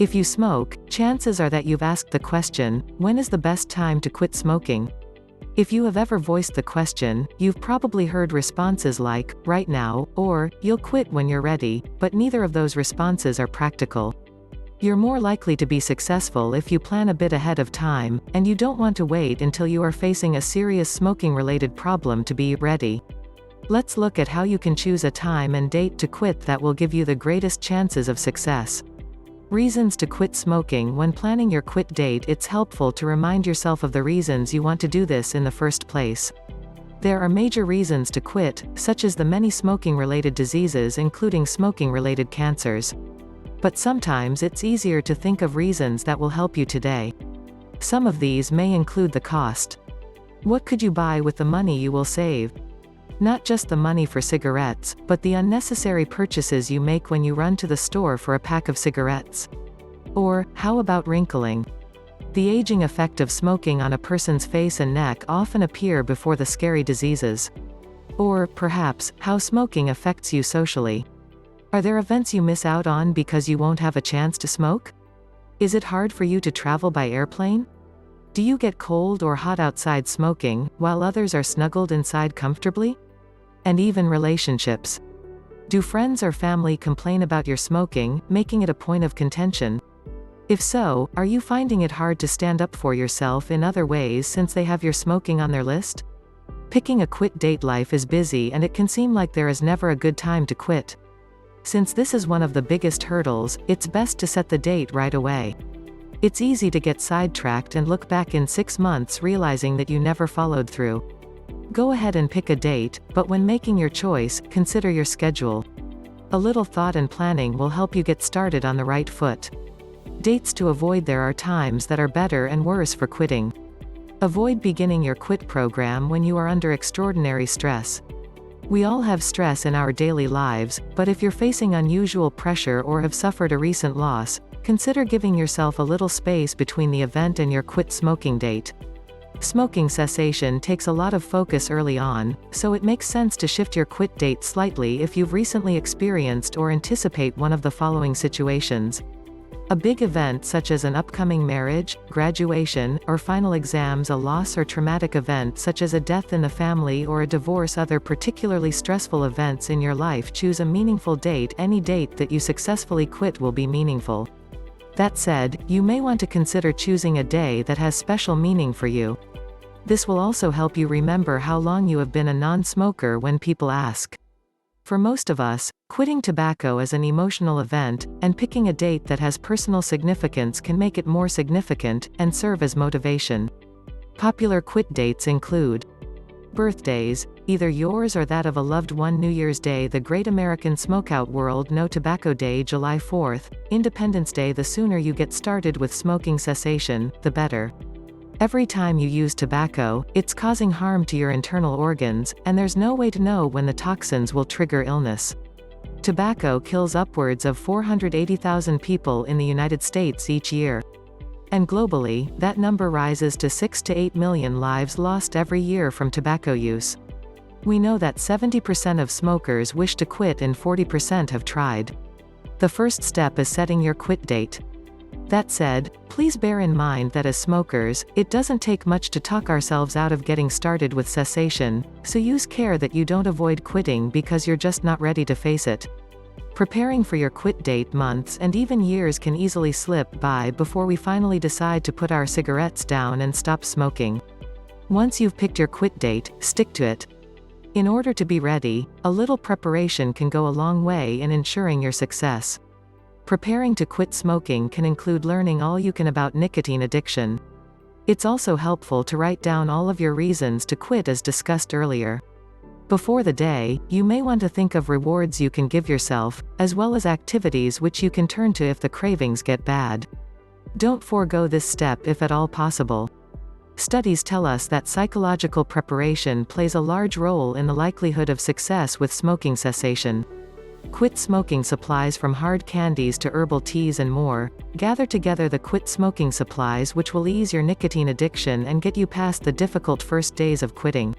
If you smoke, chances are that you've asked the question, when is the best time to quit smoking? If you have ever voiced the question, you've probably heard responses like, right now, or, you'll quit when you're ready, but neither of those responses are practical. You're more likely to be successful if you plan a bit ahead of time, and you don't want to wait until you are facing a serious smoking-related problem to be ready. Let's look at how you can choose a time and date to quit that will give you the greatest chances of success. Reasons to quit smoking. When planning your quit date, it's helpful to remind yourself of the reasons you want to do this in the first place. There are major reasons to quit, such as the many smoking-related diseases including smoking-related cancers. But sometimes it's easier to think of reasons that will help you today. Some of these may include the cost. What could you buy with the money you will save? Not just the money for cigarettes, but the unnecessary purchases you make when you run to the store for a pack of cigarettes. Or, how about wrinkling? The aging effect of smoking on a person's face and neck often appear before the scary diseases. Or, perhaps, how smoking affects you socially. Are there events you miss out on because you won't have a chance to smoke? Is it hard for you to travel by airplane? Do you get cold or hot outside smoking, while others are snuggled inside comfortably? And even relationships. Do friends or family complain about your smoking, making it a point of contention? If so, are you finding it hard to stand up for yourself in other ways since they have your smoking on their list? Picking a quit date. Life is busy and it can seem like there is never a good time to quit. Since this is one of the biggest hurdles, it's best to set the date right away. It's easy to get sidetracked and look back in 6 months realizing that you never followed through. Go ahead and pick a date, but when making your choice, consider your schedule. A little thought and planning will help you get started on the right foot. Dates to avoid. There are times that are better and worse for quitting. Avoid beginning your quit program when you are under extraordinary stress. We all have stress in our daily lives, but if you're facing unusual pressure or have suffered a recent loss, consider giving yourself a little space between the event and your quit smoking date. Smoking cessation takes a lot of focus early on, so it makes sense to shift your quit date slightly if you've recently experienced or anticipate one of the following situations. A big event such as an upcoming marriage, graduation, or final exams, a loss or traumatic event such as a death in the family or a divorce, other particularly stressful events in your life. Choose a meaningful date. Any date that you successfully quit will be meaningful. That said, you may want to consider choosing a day that has special meaning for you. This will also help you remember how long you have been a non-smoker when people ask. For most of us, quitting tobacco is an emotional event, and picking a date that has personal significance can make it more significant, and serve as motivation. Popular quit dates include birthdays, either yours or that of a loved one. New Year's Day, the Great American Smokeout, World No Tobacco Day, July 4th, Independence Day. The sooner you get started with smoking cessation, the better. Every time you use tobacco, it's causing harm to your internal organs, and there's no way to know when the toxins will trigger illness. Tobacco kills upwards of 480,000 people in the United States each year. And globally, that number rises to 6 to 8 million lives lost every year from tobacco use. We know that 70% of smokers wish to quit and 40% have tried. The first step is setting your quit date. That said, please bear in mind that as smokers, it doesn't take much to talk ourselves out of getting started with cessation, so use care that you don't avoid quitting because you're just not ready to face it. Preparing for your quit date. Months and even years can easily slip by before we finally decide to put our cigarettes down and stop smoking. Once you've picked your quit date, stick to it. In order to be ready, a little preparation can go a long way in ensuring your success. Preparing to quit smoking can include learning all you can about nicotine addiction. It's also helpful to write down all of your reasons to quit as discussed earlier. Before the day, you may want to think of rewards you can give yourself, as well as activities which you can turn to if the cravings get bad. Don't forego this step if at all possible. Studies tell us that psychological preparation plays a large role in the likelihood of success with smoking cessation. Quit smoking supplies, from hard candies to herbal teas and more. Gather together the quit smoking supplies which will ease your nicotine addiction and get you past the difficult first days of quitting.